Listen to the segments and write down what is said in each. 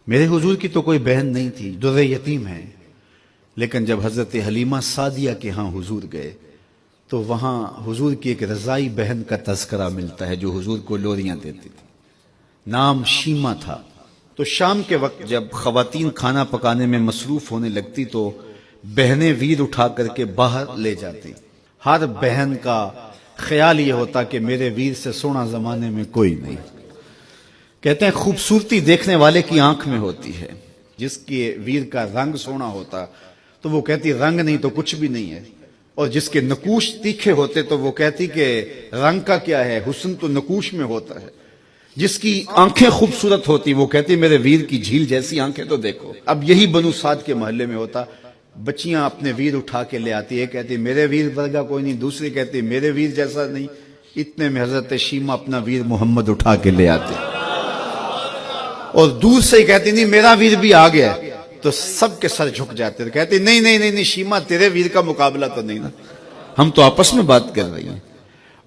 میرے حضور کی تو کوئی بہن نہیں تھی، در یتیم ہے، لیکن جب حضرت حلیمہ سعدیہ کے ہاں حضور گئے تو وہاں حضور کی ایک رضائی بہن کا تذکرہ ملتا ہے جو حضور کو لوریاں دیتی تھی، نام شیمہ تھا۔ تو شام کے وقت جب خواتین کھانا پکانے میں مصروف ہونے لگتی تو بہنیں ویر اٹھا کر کے باہر لے جاتی۔ ہر بہن کا خیال یہ ہوتا کہ میرے ویر سے سونا زمانے میں کوئی نہیں۔ کہتے ہیں خوبصورتی دیکھنے والے کی آنکھ میں ہوتی ہے، جس کے ویر کا رنگ سونا ہوتا تو وہ کہتی رنگ نہیں تو کچھ بھی نہیں ہے، اور جس کے نقوش تیکھے ہوتے تو وہ کہتی کہ رنگ کا کیا ہے، حسن تو نقوش میں ہوتا ہے۔ جس کی آنکھیں خوبصورت ہوتی وہ کہتی میرے ویر کی جھیل جیسی آنکھیں تو دیکھو۔ اب یہی بنو سعد کے محلے میں ہوتا، بچیاں اپنے ویر اٹھا کے لے آتی، ایک کہتی میرے ویر ورگا کوئی نہیں، دوسری کہتی میرے ویر جیسا نہیں۔ اتنے میں حضرت شیمہ اپنا ویر محمد اٹھا کے لے آتے اور دور سے ہی کہتی نہیں میرا ویر بھی آ گیا، تو سب کے سر جھک جاتے، کہتی نہیں نہیں نہیں نہیں شیمہ تیرے ویر کا مقابلہ تو نہیں نا، ہم تو آپس میں بات کر رہی ہیں۔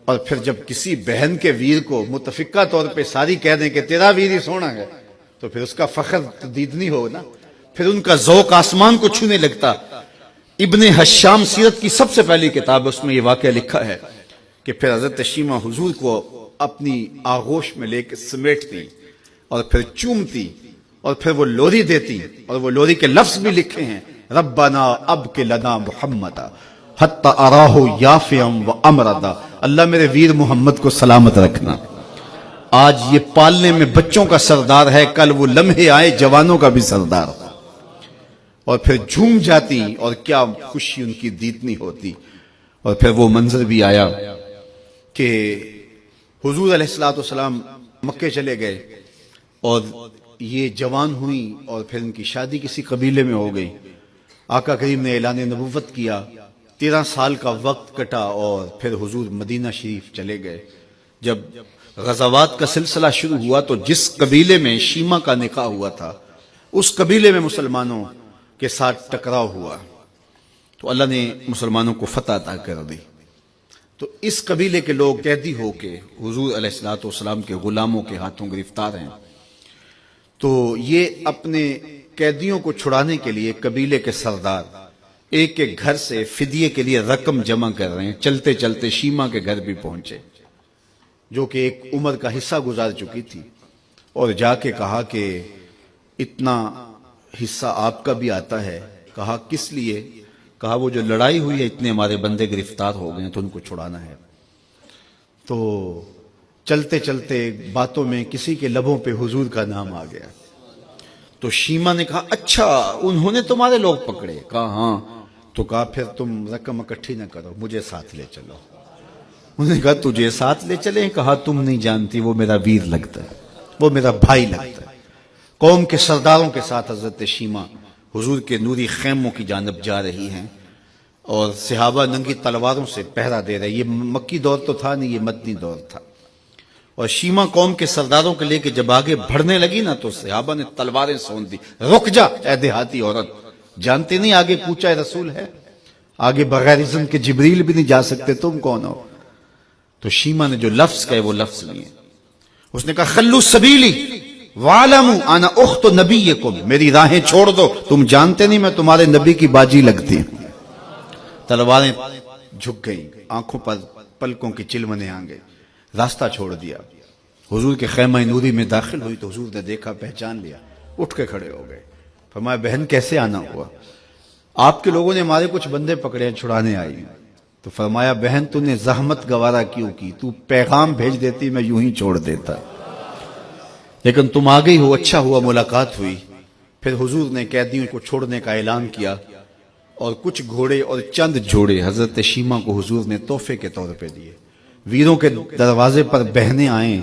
اور پھر جب کسی بہن کے ویر کو متفقہ طور پہ ساری کہہ دیں کہ تیرا ویر ہی سونا ہے تو پھر اس کا فخر تدیدنی ہو نا، پھر ان کا ذوق آسمان کو چھونے لگتا۔ ابن حشام سیرت کی سب سے پہلی کتاب، اس میں یہ واقعہ لکھا ہے کہ پھر حضرت شیمہ حضور کو اپنی آغوش میں لے کے سمیٹتی اور پھر چومتی اور پھر وہ لوری دیتی، اور وہ لوری کے لفظ بھی لکھے ہیں، ربنا ابق لنا محمدا حتی اراہ یافعا و امردا، اللہ میرے ویر محمد کو سلامت رکھنا۔ آج یہ پالنے میں بچوں کا سردار ہے، کل وہ لمحے آئے جوانوں کا بھی سردار ہو۔ اور پھر جھوم جاتی اور کیا خوشی ان کی دیدنی ہوتی۔ اور پھر وہ منظر بھی آیا کہ حضور علیہ السلام مکے چلے گئے اور یہ جوان ہوئی اور پھر ان کی شادی کسی قبیلے میں ہو گئی۔ آقا کریم نے اعلان نبوت کیا، 13 سال کا وقت کٹا اور پھر حضور مدینہ شریف چلے گئے۔ جب غزوات کا سلسلہ شروع ہوا تو جس قبیلے میں شیمہ کا نکاح ہوا تھا اس قبیلے میں مسلمانوں کے ساتھ ٹکراؤ ہوا تو اللہ نے مسلمانوں کو فتح عطا کر دی۔ تو اس قبیلے کے لوگ قیدی ہو کے حضور علیہ السلام کے غلاموں کے ہاتھوں گرفتار ہیں۔ تو یہ اپنے قیدیوں کو چھڑانے کے لیے قبیلے کے سردار ایک ایک گھر سے فدیے کے لیے رقم جمع کر رہے ہیں۔ چلتے چلتے شیمہ کے گھر بھی پہنچے جو کہ ایک عمر کا حصہ گزار چکی تھی، اور جا کے کہا کہ اتنا حصہ آپ کا بھی آتا ہے۔ کہا کس لیے؟ کہا وہ جو لڑائی ہوئی ہے اتنے ہمارے بندے گرفتار ہو گئے ہیں تو ان کو چھڑانا ہے۔ تو چلتے چلتے باتوں میں کسی کے لبوں پہ حضور کا نام آ گیا تو شیمہ نے کہا اچھا انہوں نے تمہارے لوگ پکڑے؟ کہا ہاں۔ تو کہا پھر تم رقم اکٹھی نہ کرو، مجھے ساتھ لے چلو۔ انہوں نے کہا تجھے ساتھ لے چلیں؟ کہا تم نہیں جانتی وہ میرا ویر لگتا ہے، وہ میرا بھائی لگتا ہے۔ قوم کے سرداروں کے ساتھ حضرت شیمہ حضور کے نوری خیموں کی جانب جا رہی ہیں اور صحابہ ننگی تلواروں سے پہرا دے رہے۔ یہ مکی دور تو تھا نہیں، یہ مدنی دور تھا۔ اور شیمہ قوم کے سرداروں کے لے کے جب آگے بڑھنے لگی نا تو صحابہ نے تلواریں سونت دی، رک جا اے دیہاتی عورت، جانتے نہیں آگے کوچہ رسول ہے، آگے بغیر اذن کے جبریل بھی نہیں جا سکتے، تم کون ہو؟ تو شیمہ نے جو لفظ کہے وہ لفظ نہیں ہے۔ اس نے کہا خلو سبیلی وَعَلَمُوا انا اخت نبیکم، میری راہیں چھوڑ دو، تم جانتے نہیں میں تمہارے نبی کی باجی لگتی ہوں۔ تلواریں جھک گئیں، آنکھوں پر پلکوں کی چلمنے آ گئے، راستہ چھوڑ دیا۔ حضور کے خیمہ نوری میں داخل ہوئی تو حضور نے دیکھا، پہچان لیا، اٹھ کے کھڑے ہو گئے۔ فرمایا بہن کیسے آنا ہوا؟ آپ کے لوگوں نے ہمارے کچھ بندے پکڑے ہیں، چھڑانے آئی ہیں۔ تو فرمایا بہن تو نے زحمت گوارا کیوں کی؟ تو پیغام بھیج دیتی میں یوں ہی چھوڑ دیتا، لیکن تم آ گئی ہو، اچھا ہوا ملاقات ہوئی۔ پھر حضور نے قیدیوں کو چھوڑنے کا اعلان کیا اور کچھ گھوڑے اور چند جوڑے حضرت شیمہ کو حضور نے تحفے کے طور پہ دیے۔ ویروں کے دروازے پر بہنیں آئیں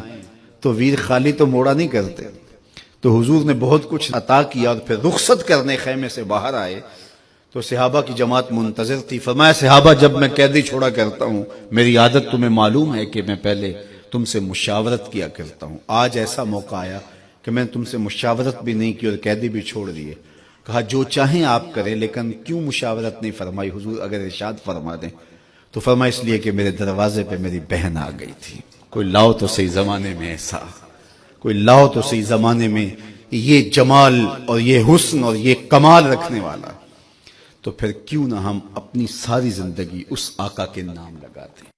تو ویر خالی تو موڑا نہیں کرتے، تو حضور نے بہت کچھ عطا کیا اور پھر رخصت کرنے خیمے سے باہر آئے تو صحابہ کی جماعت منتظر تھی۔ فرمایا صحابہ جب میں قیدی چھوڑا کرتا ہوں میری عادت تمہیں معلوم ہے کہ میں پہلے تم سے مشاورت کیا کرتا ہوں، آج ایسا موقع آیا کہ میں تم سے مشاورت بھی نہیں کی اور قیدی بھی چھوڑ دیے۔ کہا جو چاہیں آپ کریں، لیکن کیوں مشاورت نہیں فرمائی؟ حضور اگر ارشاد فرما دیں تو فرمایا اس لیے کہ میرے دروازے پہ میری بہن آ گئی تھی۔ کوئی لاؤ تو صحیح زمانے میں ایسا، کوئی لاؤ تو صحیح زمانے میں یہ جمال اور یہ حسن اور یہ کمال رکھنے والا، تو پھر کیوں نہ ہم اپنی ساری زندگی اس آقا کے نام لگاتے ہیں۔